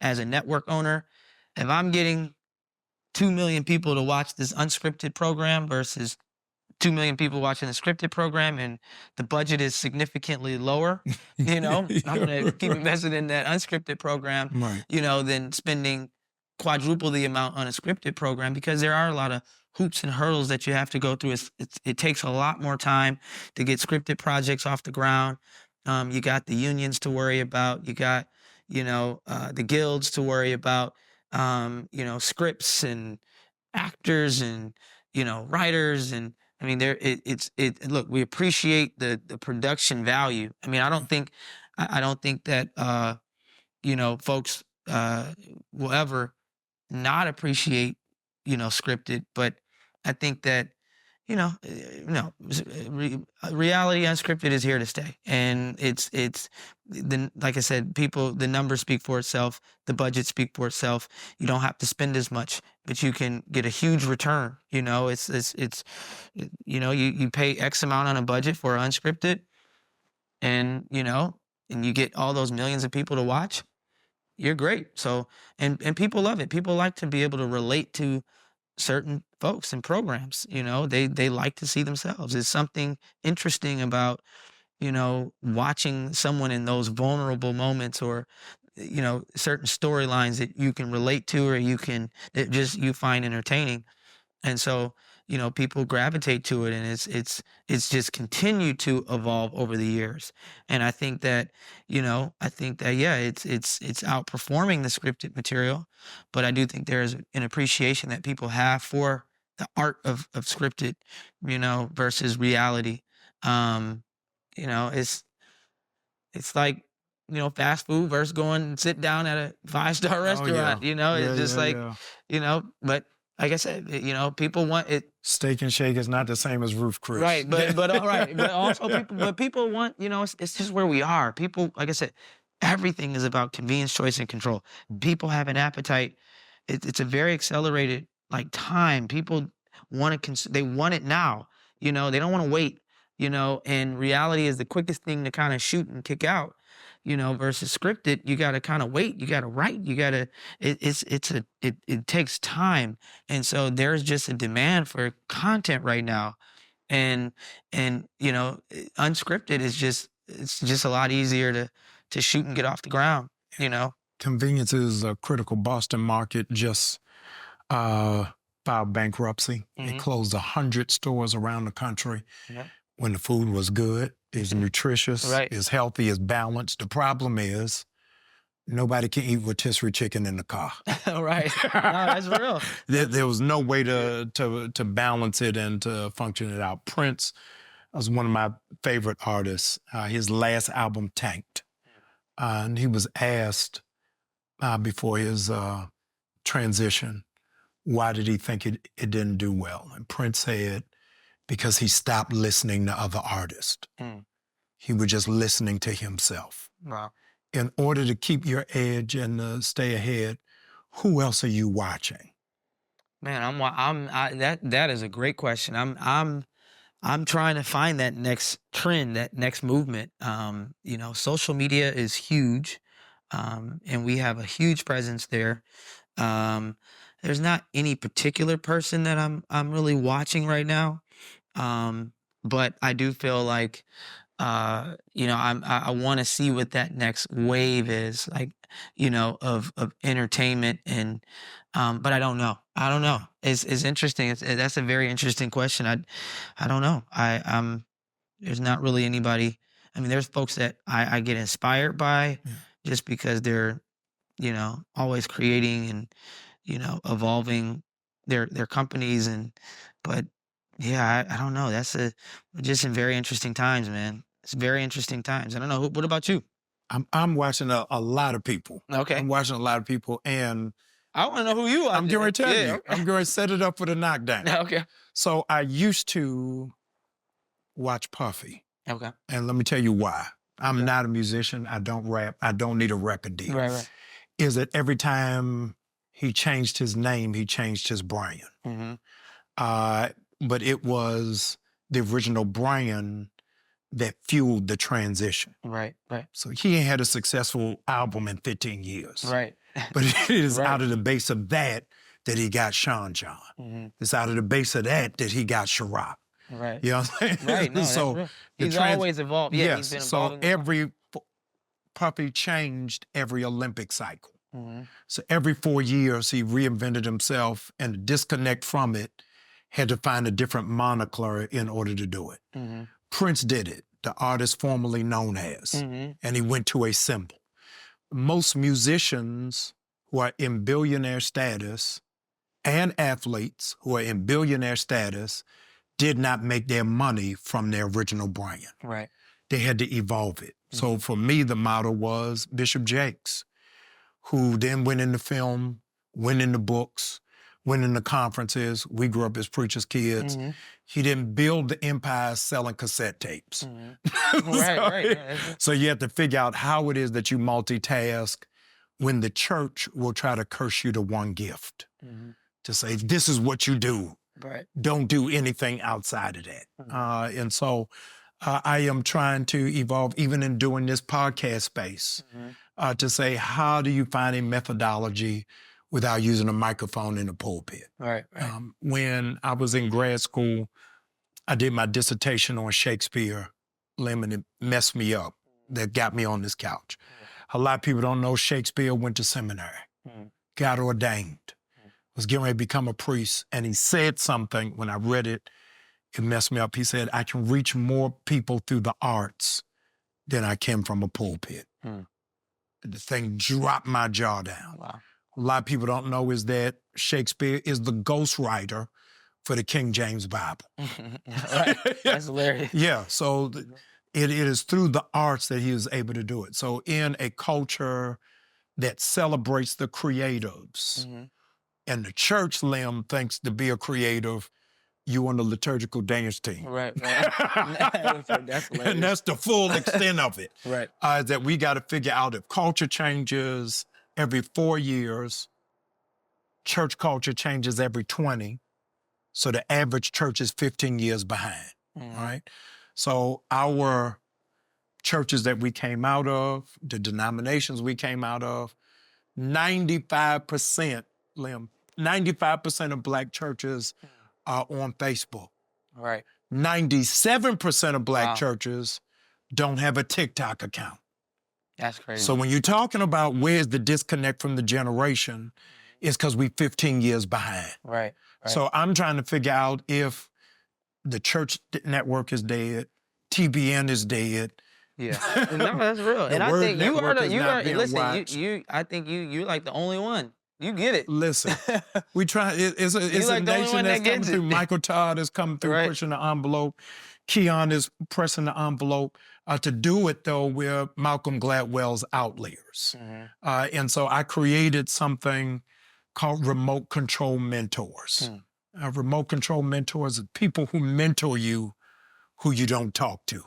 as a network owner, if I'm getting 2 million people to watch this unscripted program versus 2 million people watching the scripted program and the budget is significantly lower, I'm going to keep investing in that unscripted program, Right. Than spending quadruple the amount on a scripted program, because there are a lot of hoops and hurdles that you have to go through. It takes a lot more time to get scripted projects off the ground. You got the unions to worry about. You got, the guilds to worry about, scripts and actors and, writers. And I mean, look, we appreciate the production value. I mean, I don't think that, folks will ever not appreciate, scripted, but I think that, reality unscripted is here to stay. And like I said, the numbers speak for itself, the budget speak for itself. You don't have to spend as much, but you can get a huge return. You pay X amount on a budget for unscripted, and you get all those millions of people to watch. You're great. So, and people love it. People like to be able to relate to certain folks and programs. They like to see themselves. There's something interesting about, watching someone in those vulnerable moments, or, certain storylines that you can relate to, or that you find entertaining. And so, people gravitate to it, and it's just continued to evolve over the years. And I think that, yeah, it's outperforming the scripted material, but I do think there's an appreciation that people have for the art of scripted, versus reality. It's like, fast food versus going and sit down at a 5-star restaurant. It's just but like I said, people want it. Steak and Shake is not the same as Ruth Chris. Right, but all right, but also people want, it's just where we are. People, like I said, everything is about convenience, choice, and control. People have an appetite. It's a very accelerated time. People want to they want it now. They don't want to wait. And reality is the quickest thing to kind of shoot and kick out. Versus scripted, you got to kind of wait, you got to write, it takes time. And so there's just a demand for content right now. And unscripted is it's just a lot easier to shoot and get off the ground, Convenience is a critical. Boston market just filed bankruptcy. Mm-hmm. It closed 100 stores around the country. Yeah. When the food was good, is nutritious, right. is healthy, is balanced. The problem is nobody can eat rotisserie chicken in the car. Right. No, that's real. There was no way to balance it and to function it out. Prince was one of my favorite artists. His last album tanked. And he was asked before his transition, why did he think it didn't do well? And Prince said, because he stopped listening to other artists. Mm. He was just listening to himself. Wow. In order to keep your edge and stay ahead, who else are you watching? Man, that is a great question. I'm trying to find that next trend, that next movement. Social media is huge, and we have a huge presence there. There's not any particular person that I'm really watching right now. But I do feel like, I want to see what that next wave is like, of entertainment. And, but I don't know. It's interesting. That's a very interesting question. I don't know. There's not really anybody. I mean, there's folks that I get inspired by just because they're, always creating and, evolving their companies. But yeah, I don't know. That's just in very interesting times, man. It's very interesting times. I don't know. What about you? I'm watching a lot of people. Okay. I'm watching a lot of people, and I want to know who you are. I'm going to tell you. Okay. I'm going to set it up for the knockdown. Okay. So I used to watch Puffy. Okay. And let me tell you why. I'm not a musician. I don't rap. I don't need a record deal. Right. Is that every time he changed his name, he changed his brand. Mm-hmm. But it was the original brand that fueled the transition. Right. So he ain't had a successful album in 15 years. Right. But it is Right. out of the base of that he got Sean John. Mm-hmm. It's out of the base of that he got Sharrock. Right. You know what I'm saying? Right. No, So that's real. He's always evolved. Yeah, he's been so evolving. with every puppy changed every Olympic cycle. Mm-hmm. So every 4 years he reinvented himself, and the disconnect from it had to find a different moniker in order to do it. Mm-hmm. Prince did it, the artist formerly known as, and he went to a symbol. Most musicians who are in billionaire status and athletes who are in billionaire status did not make their money from their original brand. Right. They had to evolve it. So for me, the model was Bishop Jakes, who then went into film, went into books, went into conferences. We grew up as preachers' kids. Mm-hmm. He didn't build the empire selling cassette tapes. Mm-hmm. Right. So you have to figure out how it is that you multitask when the church will try to curse you to one gift. Mm-hmm. To say, this is what you do. Right. Don't do anything outside of that. Mm-hmm. And so I am trying to evolve, even in doing this podcast space, to say, how do you find a methodology without using a microphone in the pulpit? Right. When I was in grad school, I did my dissertation on Shakespeare, and it messed me up. That got me on this couch. A lot of people don't know Shakespeare went to seminary, got ordained, was getting ready to become a priest, and he said something, when I read it, it messed me up. He said, I can reach more people through the arts than I can from a pulpit. The thing dropped my jaw down. Wow. A lot of people don't know is that Shakespeare is the ghostwriter for the King James Bible. Right. That's hilarious. Yeah, so it is through the arts that he is able to do it. So in a culture that celebrates the creatives, and the church limb thinks to be a creative, you on the liturgical dance team. Right. That's hilarious. And that's the full extent of it. Right. That we got to figure out if culture changes every 4 years, church culture changes every 20. So the average church is 15 years behind, right? So our churches that we came out of, the denominations we came out of, 95%, Lim, 95% of Black churches are on Facebook. Right. 97% of Black churches don't have a TikTok account. That's crazy. So when you're talking about where's the disconnect from the generation, it's because we're 15 years behind. Right. So I'm trying to figure out if the church network is dead, TBN is dead. Yeah. No, that's real. And I think I think you're like the only one. You get it. Listen, we try. It's a nation that's coming through. Michael Todd is coming through, pushing the envelope. Keon is pressing the envelope. To do it, though, we're Malcolm Gladwell's outliers. And so I created something called remote control mentors. Remote control mentors are people who mentor you who you don't talk to.